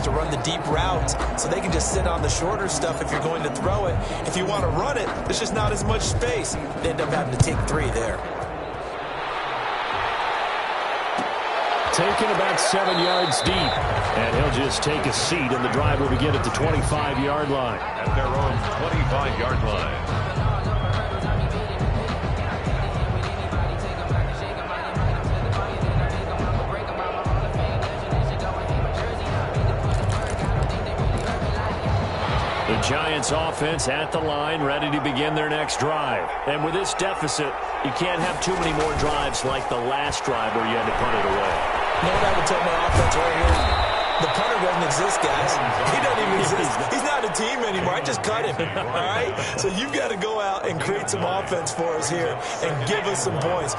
receivers to run the deep routes so they can just sit on the shorter stuff if you're going to throw it. If you want to run it, there's just not as much space. They end up having to take 3 there. Taken about 7 yards deep. And he'll just take a seat, and the drive will begin at the 25-yard line. At their own 25-yard line. The Giants offense at the line, ready to begin their next drive. And with this deficit, you can't have too many more drives like the last drive where you had to punt it away. You know what I would tell my offense right here? The punter doesn't exist, guys. He doesn't even exist. He's not a team anymore. I just cut him, all right? So you've got to go out and create some offense for us here and give us some points.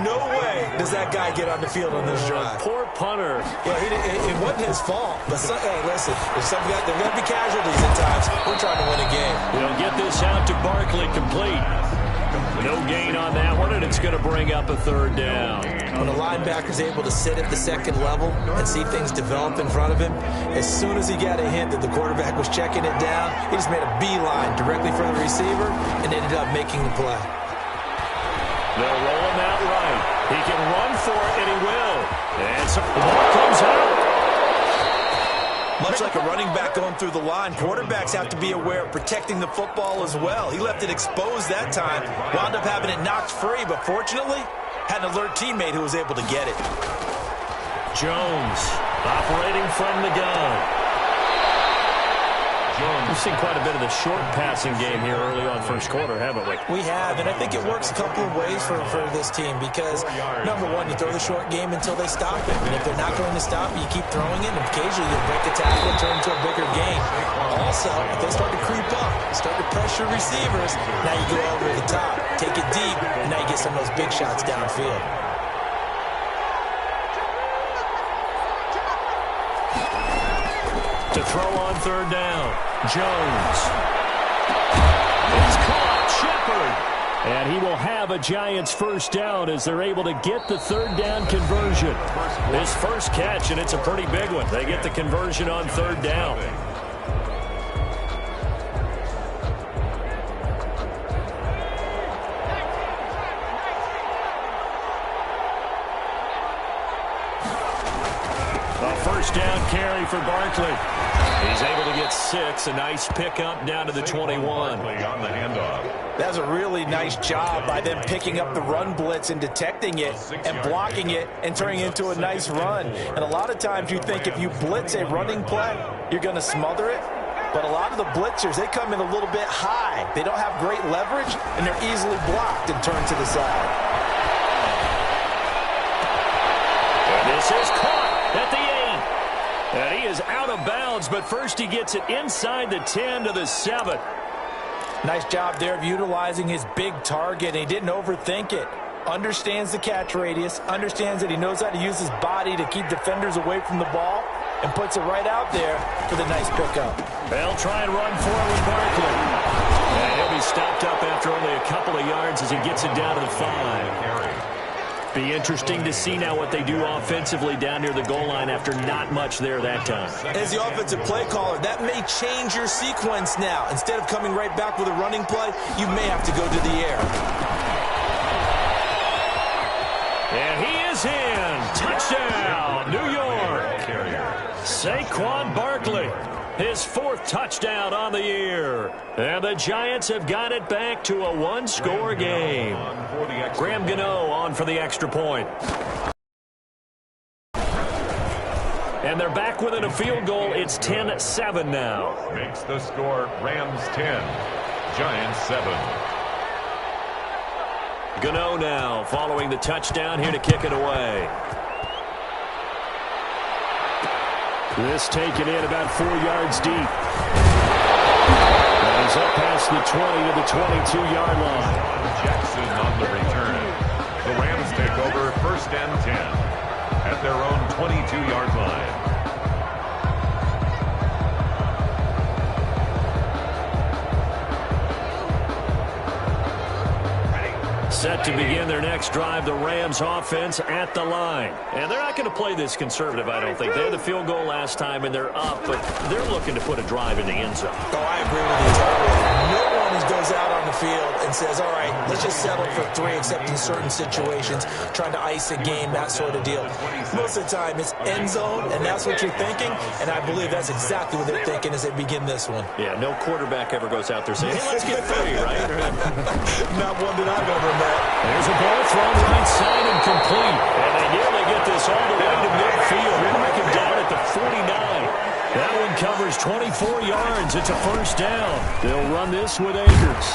No way does that guy get on the field on this drive. Poor punter. Yeah, it wasn't his fault. But hey, listen, there's going to be casualties at times. We're trying to win a game. They'll get this out to Barkley, complete. No gain on that one, and it's going to bring up a 3rd down. When a linebacker's able to sit at the second level and see things develop in front of him, as soon as he got a hint that the quarterback was checking it down, he just made a beeline directly for the receiver and ended up making the play. They'll roll him out right. He can run for it, and he will. And so the ball comes out. Much like a running back going through the line, quarterbacks have to be aware of protecting the football as well. He left it exposed that time, wound up having it knocked free, but fortunately, had an alert teammate who was able to get it. Jones operating from the gun. We've seen quite a bit of the short passing game here early on first quarter, haven't we? We have, and I think it works a couple of ways for this team because, number one, you throw the short game until they stop it. And if they're not going to stop you, you keep throwing it, and occasionally you'll break a tackle and turn into a bigger gain. Also, if they start to creep up, start to pressure receivers, now you go over the top, take it deep, and now you get some of those big shots downfield. To throw on 3rd down, Jones. It's caught, Shepard. And he will have a Giants 1st down as they're able to get the 3rd down conversion. His first catch, and it's a pretty big one. They get the conversion on 3rd down. A 1st down carry for Barkley. He's able to get 6. A nice pickup down to the 21. On the handoff. That's a really nice job by them picking up the run blitz and detecting it and blocking it and turning it into a nice run. And a lot of times you think if you blitz a running play, you're going to smother it. But a lot of the blitzers, they come in a little bit high. They don't have great leverage, and they're easily blocked and turned to the side. And this is caught at the 8. And he is out of bounds, but first he gets it inside the 10 to the 7. Nice job there of utilizing his big target, and he didn't overthink it. Understands the catch radius, understands that he knows how to use his body to keep defenders away from the ball, and puts it right out there for the nice pickup. They'll try and run forward Barkley. And he'll be stopped up after only a couple of yards as he gets it down to the 5. Be interesting to see now what they do offensively down near the goal line after not much there that time. As the offensive play caller, that may change your sequence now. Instead of coming right back with a running play, you may have to go to the air. And he is in. Touchdown, New York. Saquon Barkley, his 4th touchdown on the year. And the Giants have got it back to a 1-score game. Graham Gano on for the extra point. And they're back within a field goal. It's 10-7 now. Makes the score Rams 10, Giants 7. Gano now following the touchdown here to kick it away. This taken in about 4 yards deep. And he's up past the 20 to the 22-yard line. Jackson on the return. The Rams take over 1st and 10 at their own 22-yard line. Set to begin their next drive, the Rams offense at the line. And they're not going to play this conservative, I don't think. They had the field goal last time, and they're up, but they're looking to put a drive in the end zone. Oh, I agree with you totally. No one goes out on the field and says, all right, let's just settle for 3, except in certain situations, trying to ice a game, that sort of deal. Most of the time, it's end zone, and that's what you're thinking, and I believe that's exactly what they're thinking as they begin this one. Yeah, no quarterback ever goes out there saying, hey, let's get 3, right? Not one that I've ever met. There's a ball thrown right side and complete. And they nearly get this all the way to midfield. Break him down at the 49. That one covers 24 yards. It's a first down. They'll run this with Akers.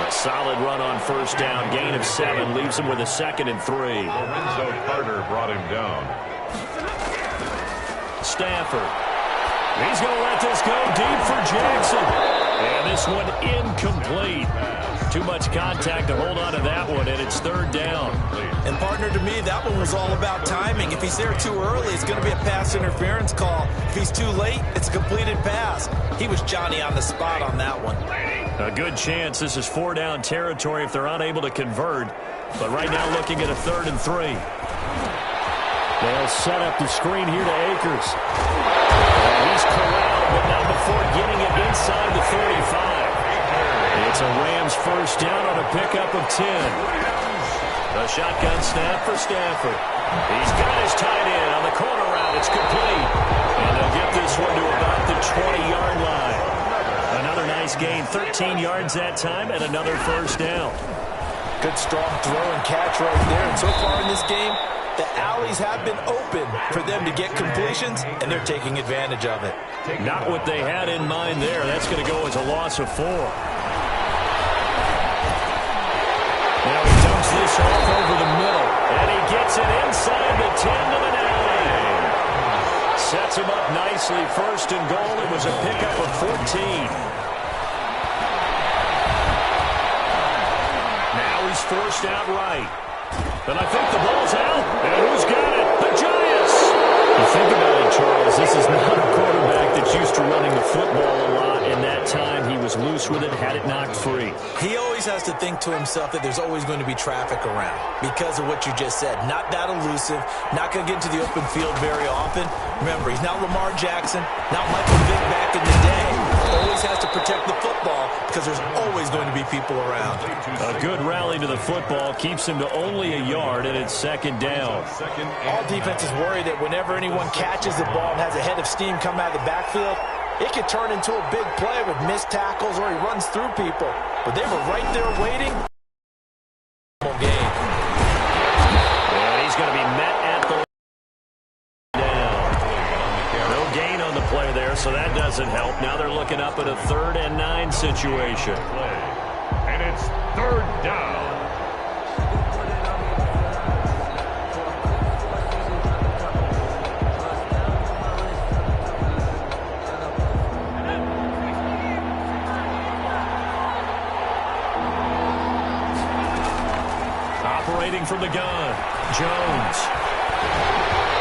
A solid run on first down. Gain of 7 leaves him with a 2nd and 3. Lorenzo Carter brought him down. Stafford. He's going to let this go deep for Jackson. And this one incomplete. Too much contact to hold on to that one, and it's 3rd down. And, partner, to me, that one was all about timing. If he's there too early, it's going to be a pass interference call. If he's too late, it's a completed pass. He was Johnny on the spot on that one. A good chance this is 4-down territory if they're unable to convert. But right now looking at a 3rd and 3. They'll set up the screen here to Akers. And he's corralled, but not before getting it inside the 35. It's a Rams first down on a pickup of 10. The shotgun snap for Stafford. He's got his tight end on the corner route. It's complete. And they'll get this one to about the 20-yard line. Another nice gain, 13 yards that time, and another first down. Good strong throw and catch right there. And so far in this game, the alleys have been open for them to get completions, and they're taking advantage of it. Not what they had in mind there. That's going to go as a loss of 4. Now he dumps this off over the middle, and he gets it inside the 10 to the 9. Sets him up nicely. 1st and goal. It was a pickup of 14. Now he's forced out right. And I think the ball's out. And who's got it? The Giants! You think about it, Charles, this is not a quarterback that's used to running the football a lot. In that time, he was loose with it, had it knocked free. He always has to think to himself that there's always going to be traffic around because of what you just said. Not that elusive, not going to get into the open field very often. Remember, he's not Lamar Jackson, not Michael Vick back in the day. Always has to protect the football because there's always going to be people around. A good rally to the football keeps him to only a yard, and it's 2nd down. All defenses worry that whenever anyone catches the ball and has a head of steam come out of the backfield, it could turn into a big play with missed tackles or he runs through people. But they were right there waiting. Game. And he's going to be met at the down. No gain on the play there, so that doesn't help. Now they're looking up at a 3rd and 9 situation. And it's 3rd down. Operating from the gun, Jones.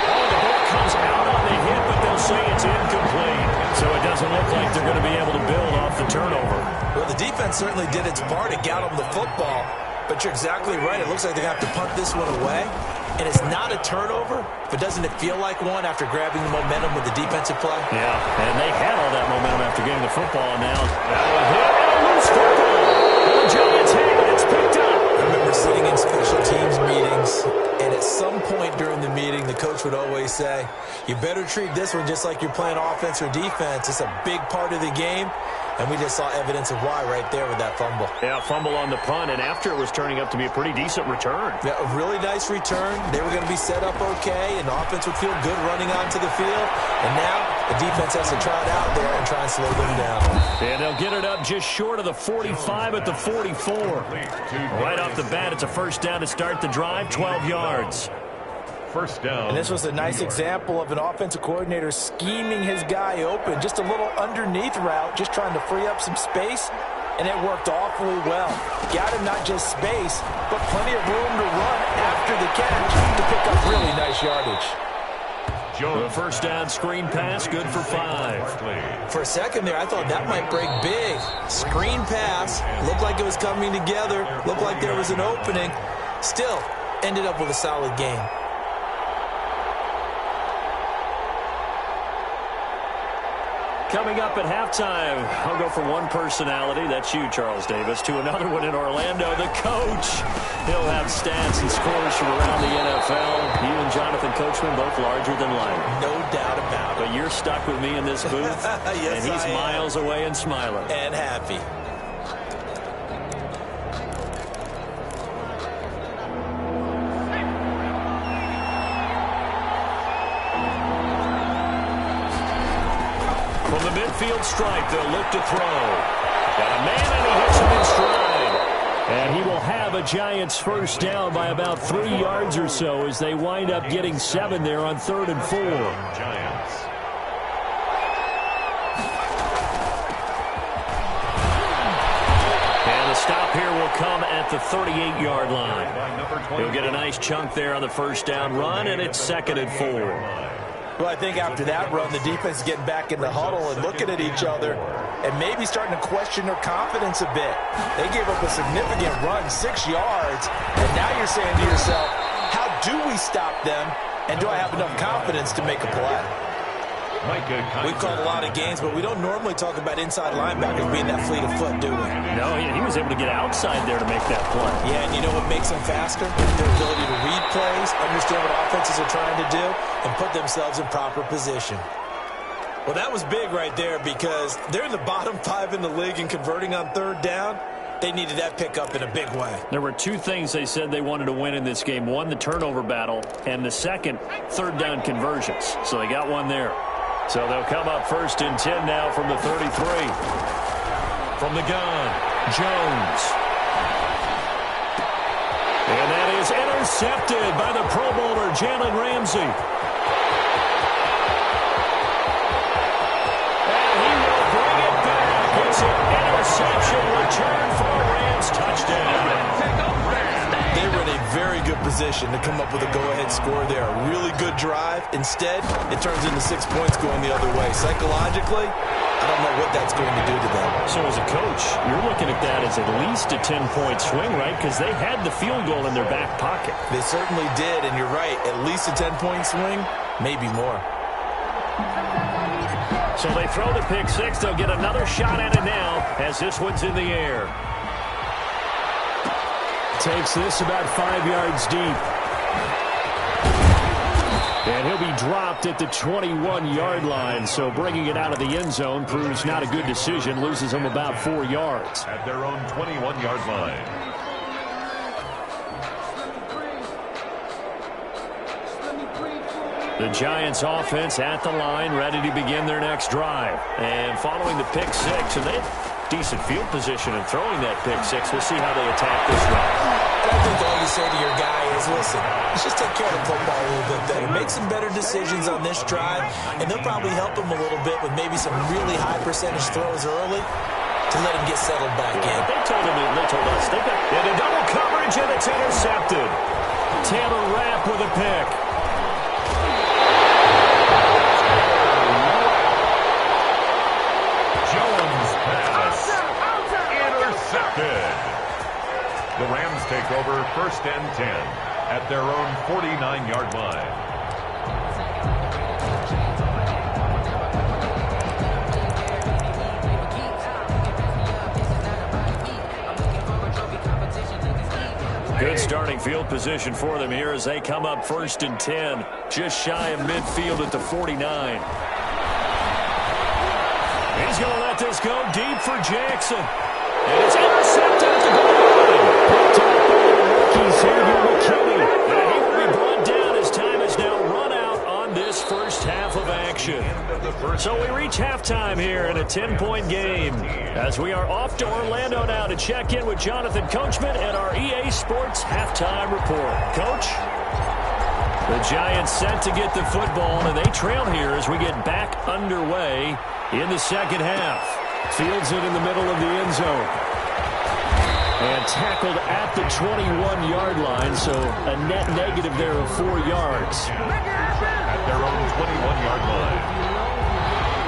Oh, the ball comes out on the hit, but they'll say it's incomplete. So it doesn't look like they're going to be able to build off the turnover. Well, the defense certainly did its part to get them the football, but you're exactly right. It looks like they're going to have to punt this one away, and it's not a turnover, but doesn't it feel like one after grabbing the momentum with the defensive play? Yeah, and they had all that momentum after getting the football, and now that one hit, and a loose football. And the Giants have it. It's picked up. I remember sitting in special teams meetings, and at some point during the meeting, the coach would always say, you better treat this one just like you're playing offense or defense. It's a big part of the game, and we just saw evidence of why right there with that fumble. Yeah, fumble on the punt, and after it was turning up to be a pretty decent return. Yeah, a really nice return. They were going to be set up okay, and the offense would feel good running onto the field, and now the defense has to try it out there and try and slow them down. And they'll get it up just short of the 45 at the 44. Right off the bat, it's a first down to start the drive, 12 yards. First down. And this was a nice example of an offensive coordinator scheming his guy open. Just a little underneath route, just trying to free up some space, and it worked awfully well. Got him not just space, but plenty of room to run after the catch to pick up really nice yardage. The first down screen pass, good for 5. For a second there, I thought that might break big. Screen pass, looked like it was coming together, looked like there was an opening. Still, ended up with a solid game. Coming up at halftime, I'll go from one personality, that's you, Charles Davis, to another one in Orlando, the coach. He'll have stats and scores from around the NFL. You and Jonathan Coachman, both larger than life. No doubt about it. But you're stuck with me in this booth, yes, and he's miles away and smiling. And happy. From the midfield stripe, they'll look to throw. Got a man, and he hits him in stride. And he will have a Giants first down by about 3 yards or so as they wind up getting 7 there on 3rd and 4. Giants. And the stop here will come at the 38-yard line. He'll get a nice chunk there on the first down run, and it's 2nd and 4. Well, I think after that run, the defense is getting back in the huddle and looking at each other and maybe starting to question their confidence a bit. They gave up a significant run, 6 yards, and now you're saying to yourself, how do we stop them, and do I have enough confidence to make a play? We've called a lot of games, but we don't normally talk about inside linebackers being that fleet of foot, do we? No, he was able to get outside there to make that play. Yeah, and you know what makes them faster? Their ability to read plays, understand what offenses are trying to do, and put themselves in proper position. Well, that was big right there because they're in the bottom 5 in the league in converting on 3rd down. They needed that pickup in a big way. There were 2 things they said they wanted to win in this game. One, the turnover battle, and the second, 3rd down conversions. So they got one there. So they'll come up 1st and 10 now from the 33. From the gun, Jones. And that is intercepted by the Pro Bowler, Jalen Ramsey. And he will bring it back. It's an interception return for a Rams touchdown. They were in a very good position to come up with a go-ahead score there. A really good drive. Instead, it turns into 6 points going the other way. Psychologically, I don't know what that's going to do to them. So as a coach, you're looking at that as at least a 10-point swing, right? Because they had the field goal in their back pocket. They certainly did, and you're right. At least a 10-point swing, maybe more. So they throw the pick 6. They'll get another shot at it now as this one's in the air. Takes this about 5 yards deep. And he'll be dropped at the 21-yard line. So bringing it out of the end zone proves not a good decision. Loses him about 4 yards. At their own 21-yard line. The Giants offense at the line, ready to begin their next drive. And following the pick 6, and they have decent field position and throwing that pick 6. We'll see how they attack this drive. I think all you say to your guy is, listen, let's just take care of the football a little bit better. Make some better decisions on this drive, and they'll probably help him a little bit with maybe some really high percentage throws early to let him get settled back in. They told us. They got into double coverage, and it's intercepted. Taylor Rapp with a pick. The Rams take over 1st and 10 at their own 49-yard line. Good starting field position for them here as they come up 1st and 10, just shy of midfield at the 49. He's going to let this go deep for Jackson. And it's intercepted at the goal line. Picked up by the rookie Xavier McKinney. And he will be brought down as time is now run out on this first half of action. So we reach halftime here in a 10-point game as we are off to Orlando now to check in with Jonathan Coachman and our EA Sports halftime report. Coach? The Giants set to get the football, and they trail here as we get back underway in the second half. Fields it in the middle of the end zone. And tackled at the 21-yard line, so a net negative there of 4 yards. At at their own 21-yard line.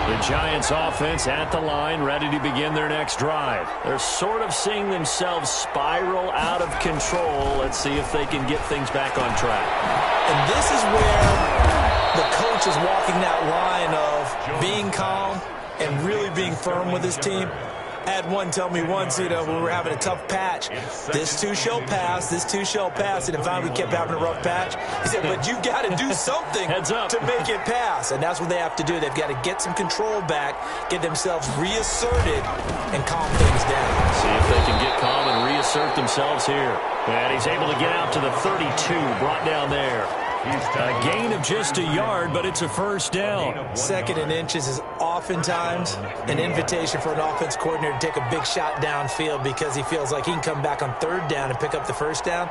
The Giants offense at the line, ready to begin their next drive. They're sort of seeing themselves spiral out of control. Let's see if they can get things back on track. And this is where the coach is walking that line of being calm and really being firm with his team. I had one tell me once, when we were having a tough patch, this too shall pass, this too shall pass. And finally we kept having a rough patch. He said, but you've got to do something to make it pass. And that's what they have to do. They've got to get some control back, get themselves reasserted, and calm things down. See if they can get calm and reassert themselves here. And he's able to get out to the 32, brought down there. A gain of just a yard, but it's a first down. 2nd and inches is oftentimes an invitation for an offense coordinator to take a big shot downfield because he feels like he can come back on 3rd down and pick up the first down.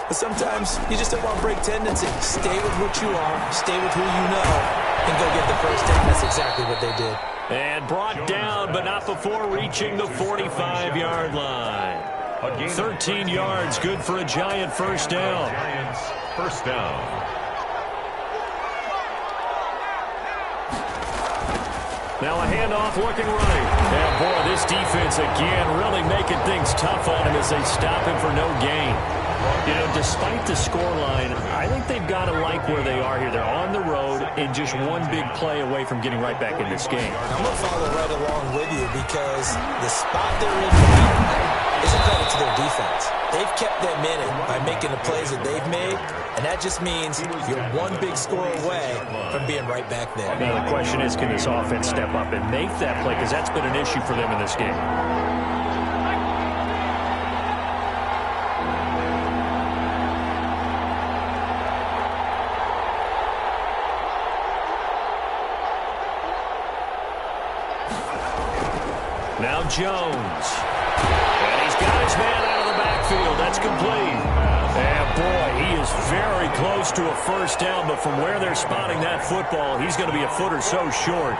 But sometimes you just don't want to break tendency. Stay with what you are, stay with who you know, and go get the first down. That's exactly what they did. And brought down, but not before reaching the 45-yard line. 13 yards, good for a Giant first down. Giants first down. Now a handoff looking right. And boy, this defense again really making things tough on him as they stop him for no gain. Despite the scoreline, I think they've got to like where they are here. They're on the road and just one big play away from getting right back in this game. I'm going to follow right along with you because the spot they're in is a credit to their defense. They've kept them in it by making the plays that they've made, and that just means you're one big score away from being right back there. Now the question is, can this offense step up and make that play? Because that's been an issue for them in this game. Now Jones. And he's got his man out of the backfield. That's complete. And boy, he is very close to a first down, but from where they're spotting that football, he's going to be a foot or so short.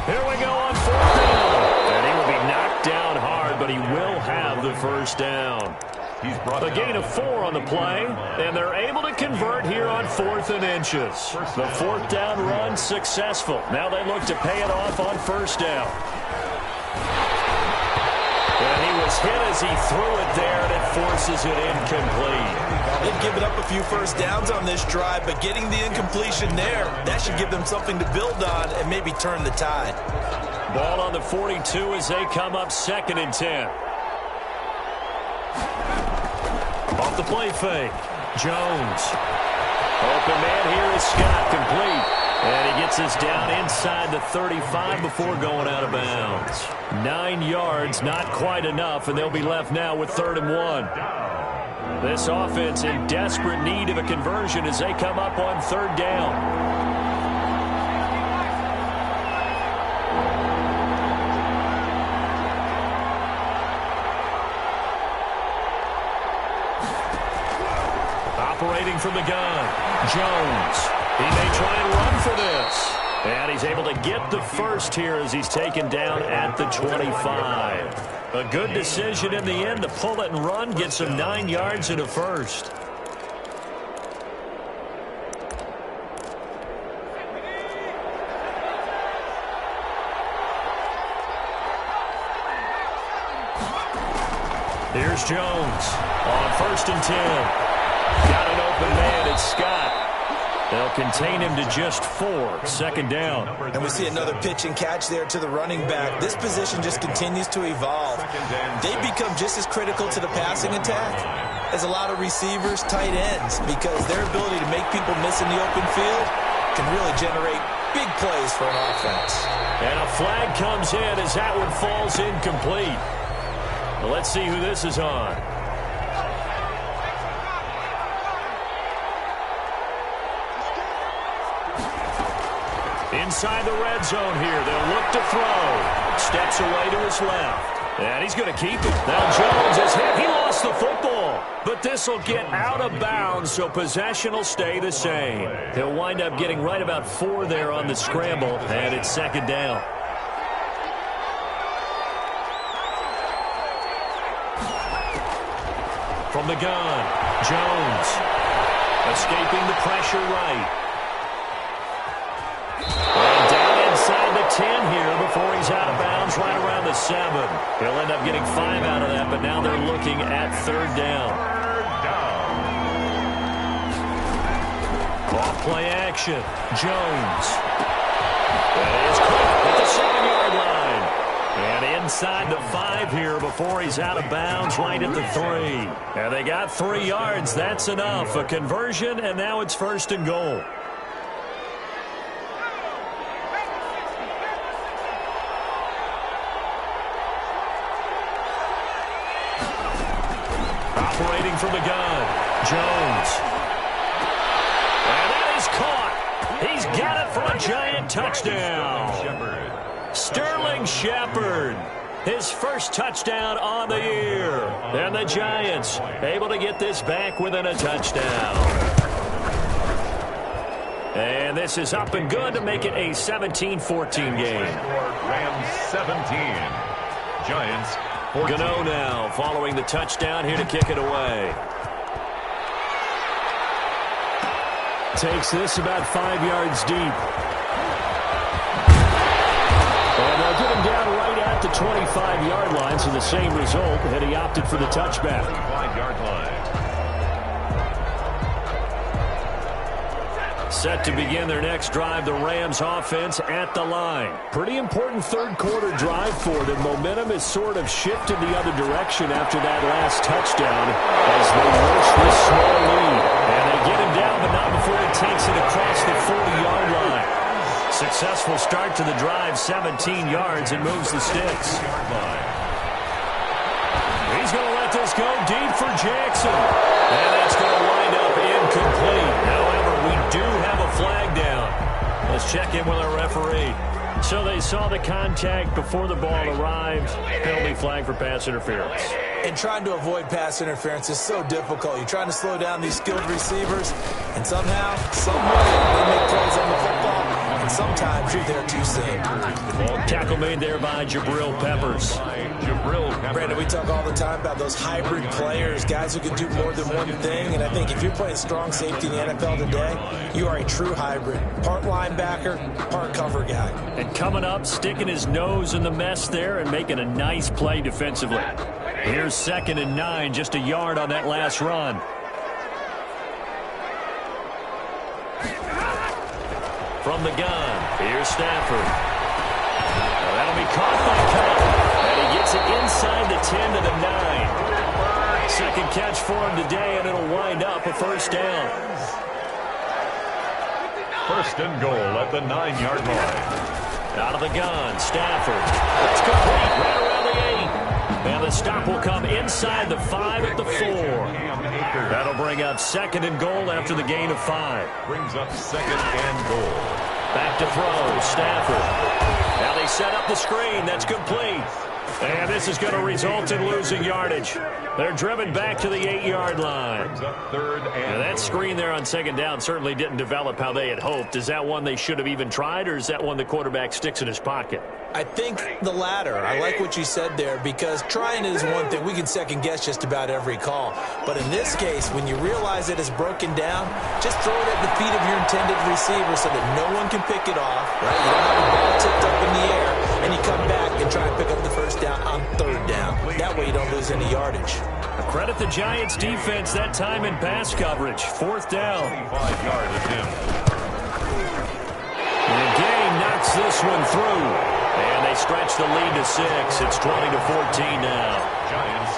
Here we go on 4th down. And he will be knocked down hard, but he will have the first down. A gain of 4 on the play, and they're able to convert here on 4th and inches. The 4th down run successful. Now they look to pay it off on first down. And he was hit as he threw it there, and it forces it incomplete. They've given up a few first downs on this drive, but getting the incompletion there, that should give them something to build on and maybe turn the tide. Ball on the 42 as they come up 2nd and 10. Off the play fake. Jones. Open man here is Scott, complete. And he gets us down inside the 35 before going out of bounds. 9 yards, not quite enough, and they'll be left now with 3rd and 1. This offense in desperate need of a conversion as they come up on 3rd down. Operating from the gun, Jones. He may try and run for this. And he's able to get the first here as he's taken down at the 25. A good decision in the end to pull it and run, get some 9 yards and a first. Here's Jones on 1st and 10. Got an open man, it's Scott. They'll contain him to just 4, 2nd down. And we see another pitch and catch there to the running back. This position just continues to evolve. They become just as critical to the passing attack as a lot of receivers, tight ends, because their ability to make people miss in the open field can really generate big plays for an offense. And a flag comes in as that one falls incomplete. Well, let's see who this is on. Inside the red zone here. They'll look to throw. Steps away to his left. And he's going to keep it. Now Jones is hit. He lost the football. But this will get out of bounds, so possession will stay the same. He'll wind up getting right about 4 there on the scramble. And it's 2nd down. From the gun, Jones. Escaping the pressure right. And down inside the 10 here before he's out of bounds right around the 7. He'll end up getting 5 out of that, but now they're looking at 3rd down. Off play action. Jones. That is quick at the 7-yard line. And inside the 5 here before he's out of bounds right at the 3. And they got 3 yards. That's enough. A conversion, and now it's 1st and goal. Operating from the gun, Jones. And that is caught. He's got it for a giant touchdown. Sterling Shepard, his first touchdown on the year. And the Giants able to get this back within a touchdown. And this is up and good to make it a 17-14 game. Rams 17, Giants 14. Gano now following the touchdown here to kick it away. Takes this about 5 yards deep. And they'll get him down right at the 25-yard line, so the same result, and he opted for the touchback. 25-yard line. Set to begin their next drive, the Rams offense at the line. Pretty important third-quarter drive for them. Momentum has sort of shifted the other direction after that last touchdown as they nurse this small lead. And they get him down, but not before he takes it across the 40-yard line. Successful start to the drive, 17 yards, and moves the sticks. He's going to let this go deep for Jackson. And that's going to wind up incomplete. However, we do have a flag down. Let's check in with our referee. So they saw the contact before the ball arrived. Penalty flag for pass interference. And trying to avoid pass interference is so difficult. You're trying to slow down these skilled receivers, and somehow, some way, they make plays on the football, and sometimes you're there too soon. Tackle made there by Jabril Peppers. Brandon, we talk all the time about those hybrid players, guys who can do more than one thing, and I think if you're playing strong safety in the NFL today, you are a true hybrid. Part linebacker, part cover guy. And coming up, sticking his nose in the mess there and making a nice play defensively. Here's 2nd and 9, just a yard on that last run. From the gun, here's Stafford. Now that'll be caught by Cup. And he gets it inside the 10 to the 9. Second catch for him today, and it'll wind up a 1st down. 1st and goal at the 9-yard line. Out of the gun, Stafford. That's complete right around the 8. And the stop will come inside the 5 at the 4. That'll bring up 2nd and goal after the gain of 5. Brings up 2nd and goal. Back to throw, Stafford. Now they set up the screen. That's complete. And this is going to result in losing yardage. They're driven back to the 8-yard line. Brings up 3rd and Now that screen there on 2nd down certainly didn't develop how they had hoped. Is that one they should have even tried, or is that one the quarterback sticks in his pocket? I think the latter. I like what you said there, because trying is one thing. We can second guess just about every call. But in this case, when you realize it is broken down, just throw it at the feet of your intended receiver so that no one can pick it off, right? You don't have the ball tipped up in the air, and you come back and try and pick up the 1st down on 3rd down. That way you don't lose any yardage. Credit the Giants defense that time in pass coverage. 4th down. 25-yard attempt. And Gay knocks this one through. And they stretch the lead to 6. It's 20-14 now.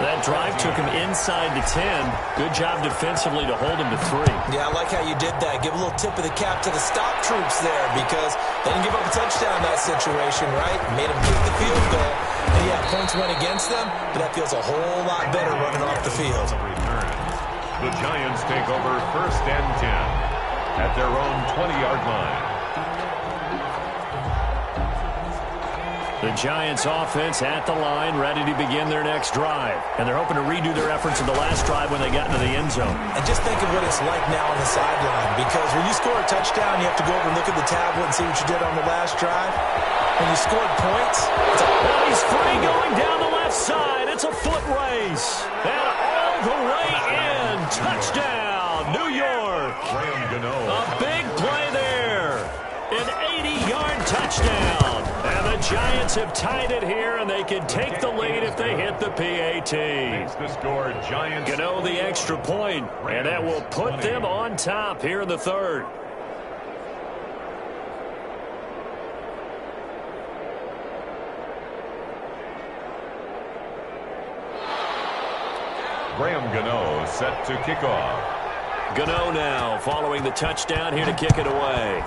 That drive took him inside the 10. Good job defensively to hold him to 3. Yeah, I like how you did that. Give a little tip of the cap to the stop troops there, because they didn't give up a touchdown in that situation, right? Made them kick the field goal. And yeah, points went against them, but that feels a whole lot better running off the field. The Giants take over 1st and 10 at their own 20-yard line. The Giants offense at the line, ready to begin their next drive. And they're hoping to redo their efforts in the last drive when they got into the end zone. And just think of what it's like now on the sideline, because when you score a touchdown, you have to go over and look at the tablet and see what you did on the last drive. When you scored points, it's a... Well, he's free going down the left side. It's a foot race. And all the way in. Touchdown, New York. A big play there. An 80-yard touchdown. And the Giants have tied it here, and they can take the lead if they hit the PAT. The score, Giants. Gano the extra point, and that will put them on top here in the third. Graham Gano set to kick off. Gano now following the touchdown here to kick it away.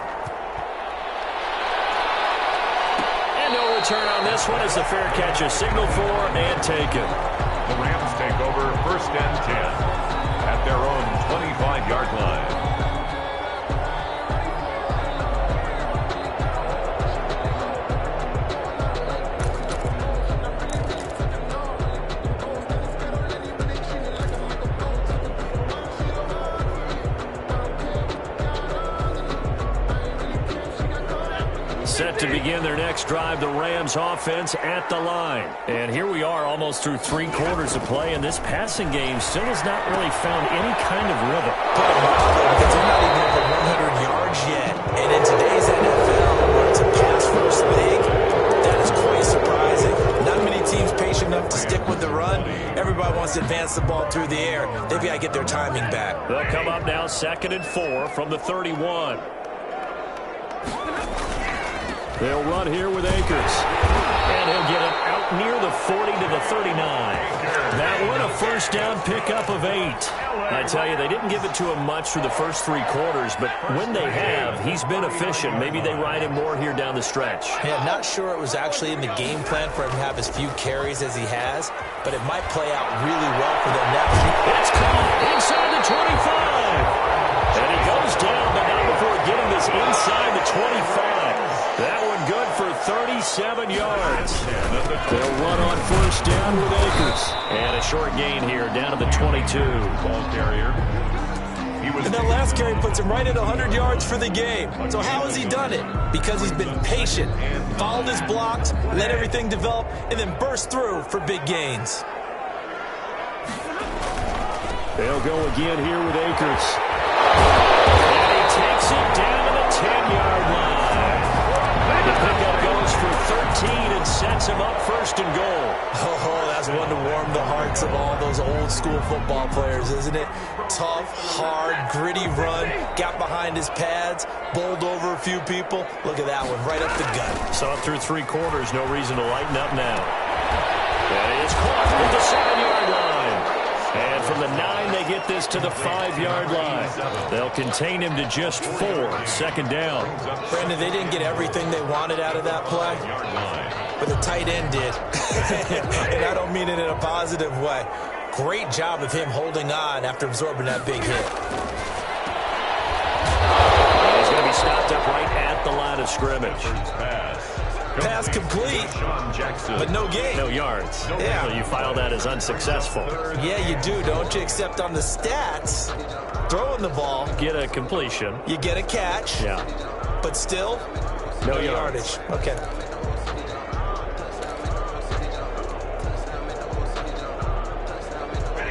And no return on this one as the fair catch is signaled for and taken. The Rams take over 1st and 10 at their own 25-yard line. Set to begin their next drive, the Rams offense at the line. And here we are almost through 3 quarters of play, and this passing game still has not really found any kind of rhythm. Because they're not even over 100 yards yet. And in today's NFL, where it's a pass-first league, that is quite surprising. Not many teams patient enough to stick with the run. Everybody wants to advance the ball through the air. They've got to get their timing back. They'll come up now 2nd and 4 from the 31. They'll run here with Akers. And he'll get it out near the 40 to the 39. That one a first down pickup of 8. I tell you, they didn't give it to him much through the first 3 quarters, but when they have, he's been efficient. Maybe they ride him more here down the stretch. Yeah, not sure it was actually in the game plan for him to have as few carries as he has, but it might play out really well for them now. It's caught inside the 25. And he goes down, but not before getting this inside the 25. That one good for 37 yards. They'll run on first down with Akers. And a short gain here down to the 22. Ball carrier. And that last carry puts him right at 100 yards for the game. So how has he done it? Because he's been patient, followed his blocks, let everything develop, and then burst through for big gains. They'll go again here with Akers. And he takes it down to the 10-yard line. The pickup goes for 13 and sets him up 1st and goal. Oh, that's one to warm the hearts of all those old-school football players, isn't it? Tough, hard, gritty run, got behind his pads, bowled over a few people. Look at that one, right up the gut. So through 3 quarters, no reason to lighten up now. That is caught at the 7-yard line. And from the 9, they get this to the 5-yard line. They'll contain him to just 4, 2nd down. Brandon, they didn't get everything they wanted out of that play, but the tight end did. And I don't mean it in a positive way. Great job of him holding on after absorbing that big hit. He's going to be stopped up right at the line of scrimmage. Pass complete, but no gain. No yards. Yeah. So you file that as unsuccessful. Yeah, you do, don't you? Except on the stats, throwing the ball, Get a completion. you get a catch, Yeah. but still, No yardage. Okay.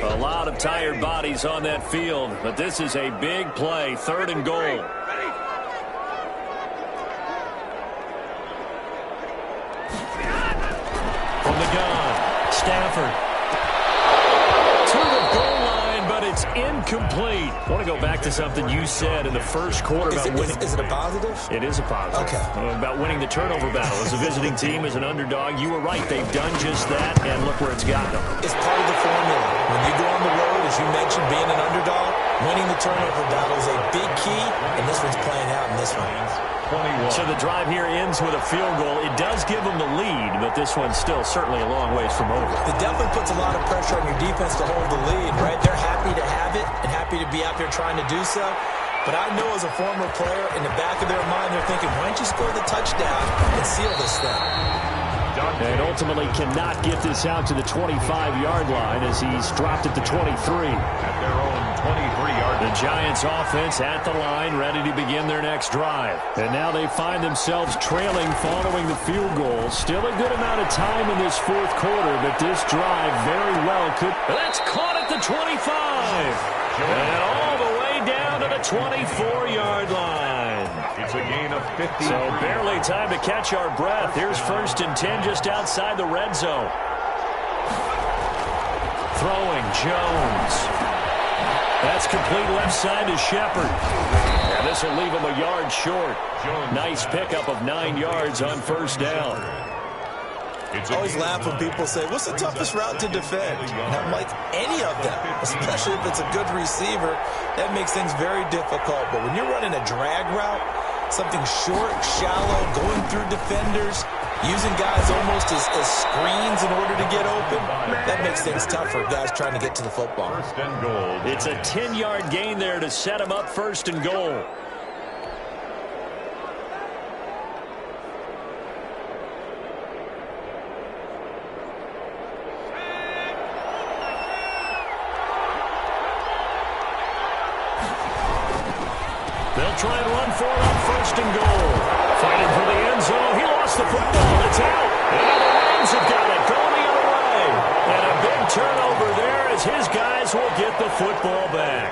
A lot of tired bodies on that field, but this is a big play, 3rd and goal. From the gun, Stafford. To the goal line, but it's incomplete. I want to go back to something you said in the first quarter about winning. Is it a positive? It is a positive. Okay. About winning the turnover battle. As a visiting team, as an underdog, you were right. They've done just that, and look where it's gotten them. It's part of the formula. When you go on the road, as you mentioned, being an underdog, winning the turnover battle is a big key, and this one's playing out in this one. 21. So the drive here ends with a field goal. It does give them the lead, but this one's still certainly a long ways from over. It definitely puts a lot of pressure on your defense to hold the lead, right? They're happy to have it and happy to be out there trying to do so. But I know as a former player, in the back of their mind, they're thinking, why don't you score the touchdown and seal this thing? And ultimately cannot get this out to the 25-yard line as he's dropped at the 23. At their own 23-yard line. The Giants offense at the line, ready to begin their next drive. And now they find themselves trailing following the field goal. Still a good amount of time in this 4th quarter, but this drive very well could. That's caught at the 25. And all the way down to the the 24-yard line. It's a gain of 50. So barely time to catch our breath. Here's 1st and 10 just outside the red zone. Throwing, Jones. That's complete left side to Shepard. And this will leave him a yard short. Nice pickup of 9 yards on 1st down. I always laugh when people say, what's the toughest route to defend? And I'm like, any of them, especially if it's a good receiver. That makes things very difficult. But when you're running a drag route, something short, shallow, going through defenders, using guys almost as screens in order to get open, that makes things tough for guys trying to get to the football. 1st and goal. It's a 10-yard gain there to set him up 1st and goal. They'll try and run for it on 1st and goal. Fighting for the end zone. He lost the football. It's out. And the Rams have got it going the other way. And a big turnover there as his guys will get the football back.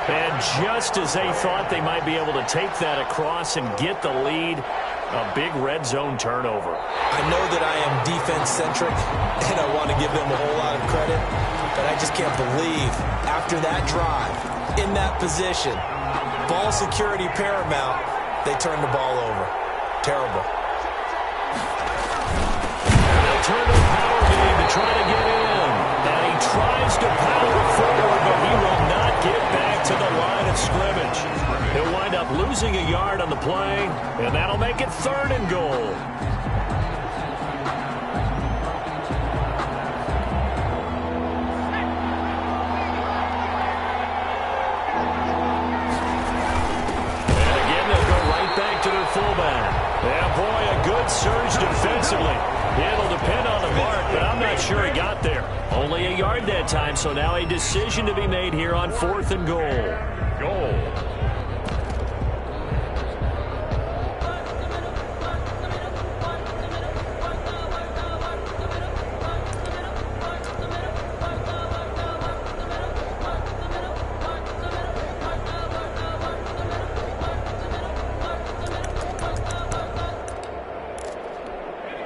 And just as they thought they might be able to take that across and get the lead, a big red zone turnover. I know that I am defense-centric, and I want to give them a whole lot of credit, but I just can't believe after that drive, in that position, ball security paramount, they turned the ball over. Terrible. They'll turn to the power game to try to get in. And he tries to power forward, but he will not get back to the line of scrimmage. He'll wind up losing a yard on the play, and that'll make it 3rd and goal. Fullback. Yeah, boy, a good surge defensively. It'll depend on the mark, but I'm not sure he got there. Only a yard that time, so now a decision to be made here on 4th and goal.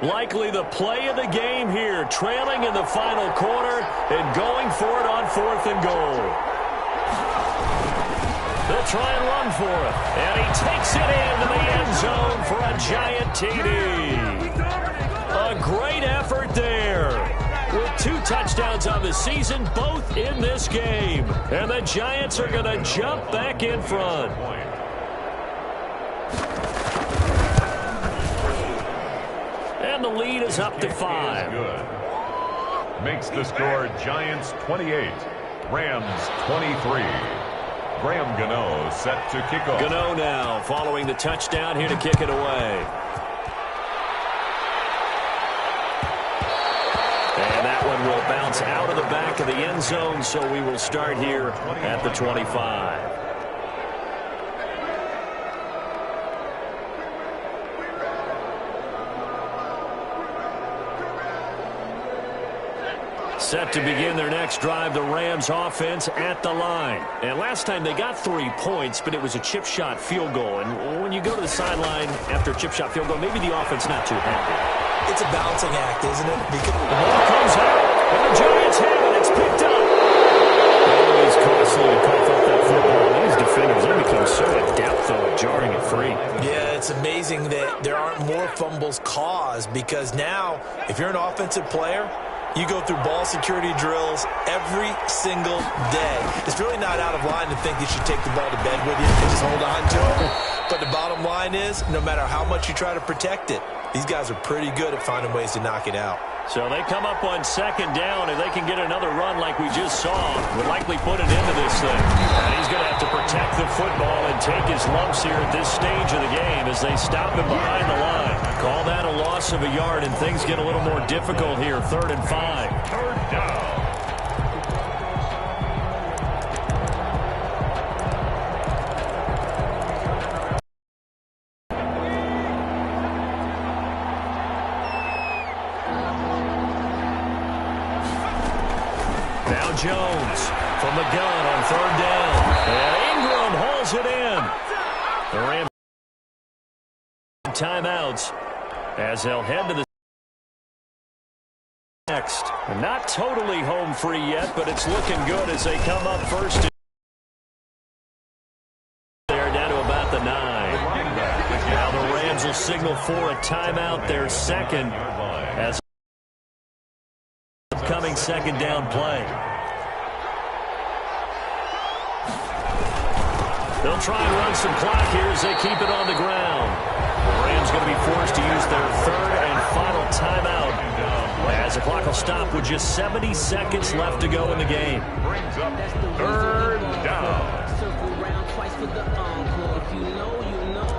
Likely the play of the game here, trailing in the final quarter and going for it on 4th and goal. They'll try and run for it, and he takes it into the end zone for a giant TD. A great effort there. With 2 touchdowns on the season, both in this game. And the Giants are going to jump back in front. And the lead is up to 5. Good. Makes the score Giants 28, Rams 23. Graham Gano set to kick off. Gano now following the touchdown here to kick it away. And that one will bounce out of the back of the end zone, so we will start here at the 25. Set to begin their next drive, the Rams offense at the line. And last time they got 3 points, but it was a chip shot field goal. And when you go to the sideline after a chip shot field goal, maybe the offense not too happy. It's a balancing act, isn't it? Because the ball comes out, and the Giants have it. It's picked up. Always costly to cough up that football. These defenders, they become so adept, though, at jarring it free. Yeah, it's amazing that there aren't more fumbles caused, because now, if you're an offensive player, you go through ball security drills every single day. It's really not out of line to think you should take the ball to bed with you and just hold on to it. But the bottom line is, no matter how much you try to protect it, these guys are pretty good at finding ways to knock it out. So they come up on 2nd down, and they can get another run like we just saw. Would likely put an end to this thing. And he's going to have to protect the football and take his lumps here at this stage of the game as they stop him behind the line. Call that a loss of a yard, and things get a little more difficult here. 3rd and 5. 3rd down. Now Jones from the gun on 3rd down. And Ingram hauls it in. The Rams timeouts as they'll head to the next. Not totally home free yet, but it's looking good as they come up first. They're down to about the 9. Now the Rams will signal for a timeout, their second, as upcoming 2nd down play. They'll try and run some clock here as they keep it on the ground. The Rams going to be forced to use their 3rd and final timeout as the clock will stop with just 70 seconds left to go in the game. Brings up 3rd down. Circle round twice for the encore. If you know, you know.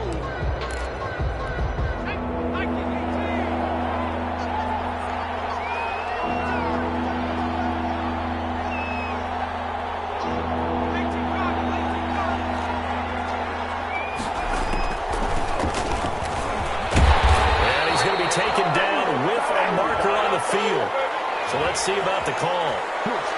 Taken down with a marker on the field. So let's see about the call.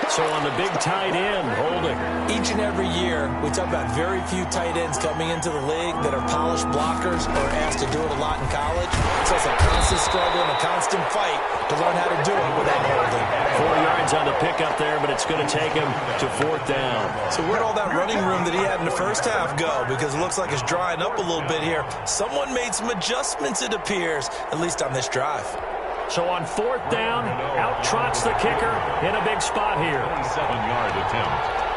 So on the big tight end, holding. Each and every year, we talk about very few tight ends coming into the league that are polished blockers or asked to do it a lot in college. So it's a constant struggle and a constant fight to learn how to do it without holding. 4 yards on the pickup there, but it's going to take him to 4th down. So where'd all that running room that he had in the first half go? Because it looks like it's drying up a little bit here. Someone made some adjustments, it appears, at least on this drive. So on 4th down, out trots the kicker in a big spot here. 27-yard attempt.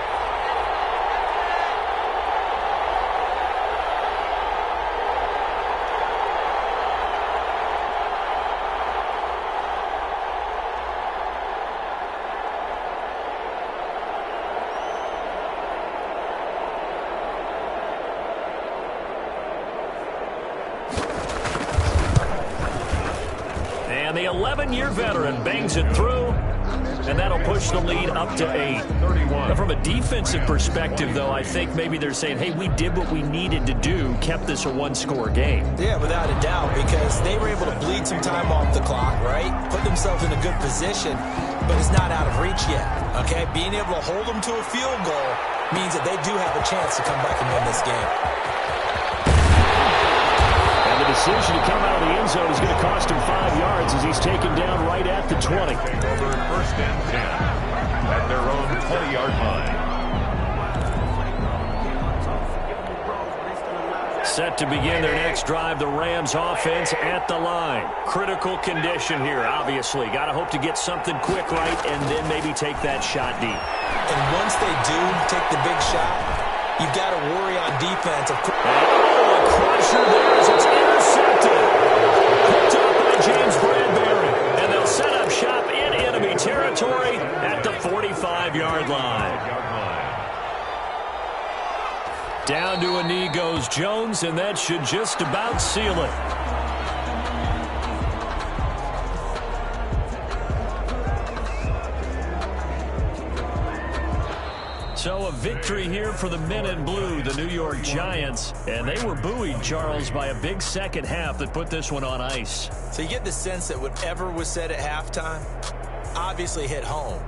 And the 11-year veteran bangs it through, and that'll push the lead up to 8. 31. From a defensive perspective, though, I think maybe they're saying, hey, we did what we needed to do, kept this a one-score game. Yeah, without a doubt, because they were able to bleed some time off the clock, right? Put themselves in a good position, but it's not out of reach yet, okay? Being able to hold them to a field goal means that they do have a chance to come back and win this game. And the decision to come out of the end zone is going to cost him 5 yards as he's taken down right at the 20. Over 1st and 10 at their own 20-yard line. Set to begin their next drive, the Rams offense at the line. Critical condition here, obviously. Got to hope to get something quick right and then maybe take that shot deep. And once they do take the big shot, you've got to worry on defense. A crusher there as it's intercepted. Picked up by James Bradbury. And they'll set up shop in enemy territory at the 45-yard line. Down to a knee goes Jones, and that should just about seal it. So a victory here for the men in blue, the New York Giants. And they were buoyed, Charles, by a big second half that put this one on ice. So you get the sense that whatever was said at halftime obviously hit home.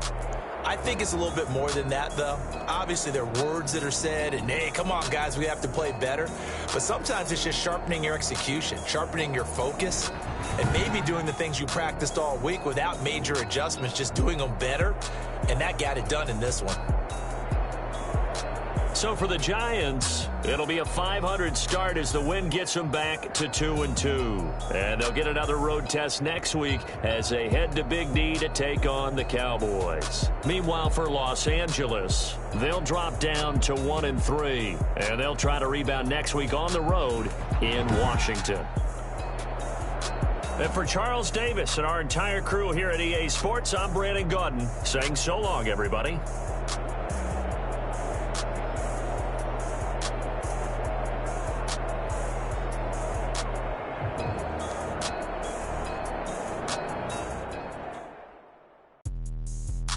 I think it's a little bit more than that, though. Obviously, there are words that are said, and, hey, come on, guys, we have to play better. But sometimes it's just sharpening your execution, sharpening your focus, and maybe doing the things you practiced all week without major adjustments, just doing them better, and that got it done in this one. So for the Giants, it'll be a .500 start as the win gets them back to 2-2. And they'll get another road test next week as they head to Big D to take on the Cowboys. Meanwhile, for Los Angeles, they'll drop down to 1-3. And they'll try to rebound next week on the road in Washington. And for Charles Davis and our entire crew here at EA Sports, I'm Brandon Gaudin saying so long, everybody.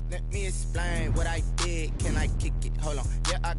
Let me explain what I did. Can I kick it? Hold on. Yeah, I